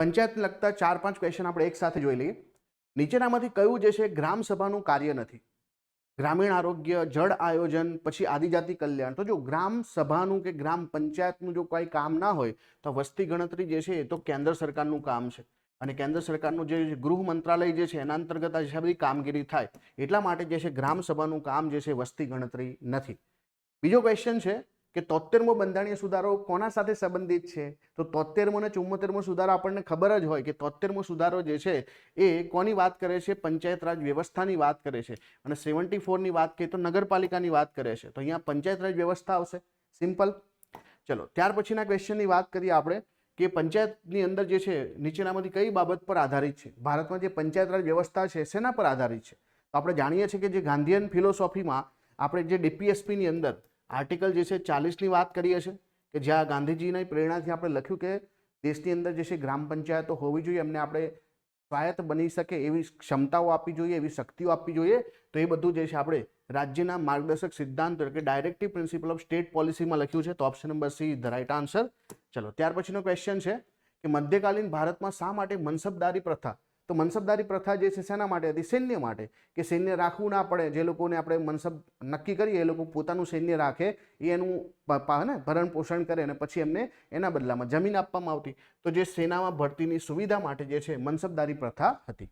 પંચાયતને લગતા 4-5 ક્વેશ્ચન આપણે એક સાથે જોઈ લઈએ. નીચેનામાંથી કયું જે છે ગ્રામ સભાનું કાર્ય નથી? ગ્રામીણ આરોગ્ય, જળ આયોજન, પછી આદિજાતિ કલ્યાણ. તો જો ગ્રામ સભાનું કે ગ્રામ પંચાયતનું જો કોઈ કામ ના હોય તો વસ્તી ગણતરી જે છે એ તો કેન્દ્ર સરકારનું કામ છે, અને કેન્દ્ર સરકારનું જે ગૃહ મંત્રાલય જે છે એના અંતર્ગત આ બધી કામગીરી થાય. એટલા માટે જે છે ગ્રામ સભાનું કામ જે છે વસ્તી ગણતરી નથી. બીજો ક્વેશ્ચન છે કે 73મો બંધારણીય સુધારો કોના સાથે સંબંધિત છે? તો 73મો અને 74મો સુધારો આપણને ખબર જ હોય કે 73મો સુધારો જે છે એ કોની વાત કરે છે? પંચાયત રાજ વ્યવસ્થાની વાત કરે છે. અને 74ની વાત કરીએ તો નગરપાલિકાની વાત કરે છે. તો અહીંયા પંચાયત રાજ વ્યવસ્થા આવશે. સિમ્પલ. ચલો, ત્યાર પછીના ક્વેશ્ચનની વાત કરીએ આપણે કે પંચાયતની અંદર જે છે નીચેનામાંથી કઈ બાબત પર આધારિત છે? ભારતમાં જે પંચાયત રાજ વ્યવસ્થા છે શેના પર આધારિત છે? તો આપણે જાણીએ છીએ કે જે ગાંધીયન ફિલોસોફીમાં આપણે જે ડીપીએસપીની અંદર આર્ટિકલ જે છે 40ની વાત કરીએ છીએ કે જ્યાં ગાંધીજીની પ્રેરણાથી આપણે લખ્યું કે દેશની અંદર જે છે ગ્રામ પંચાયતો હોવી જોઈએ, એમને આપણે સ્વાયત્ત બની શકે એવી ક્ષમતાઓ આપવી જોઈએ, એવી શક્તિઓ આપવી જોઈએ. તો એ બધું જે છે આપણે રાજ્યના માર્ગદર્શક સિદ્ધાંતો એટલે કે ડાયરેક્ટિવ પ્રિન્સિપલ ઓફ સ્ટેટ પોલિસીમાં લખ્યું છે. તો option number C is the right answer. ચલો, ત્યાર પછીનો ક્વેશ્ચન છે કે મધ્યકાલીન ભારતમાં શા માટે મનસબદારી પ્રથા? તો મનસબદારી પ્રથા જે છે શેના માટે હતી? સૈન્ય માટે, કે સૈન્ય રાખવું ના પડે. જે લોકોને આપણે મનસબ નક્કી કરીએ એ લોકો પોતાનું સૈન્ય રાખે, એ એનું ભરણ પોષણ કરે અને પછી એમને એના બદલામાં જમીન આપવામાં આવતી. તો જે સેનામાં ભરતીની સુવિધા માટે જે છે મનસબદારી પ્રથા હતી.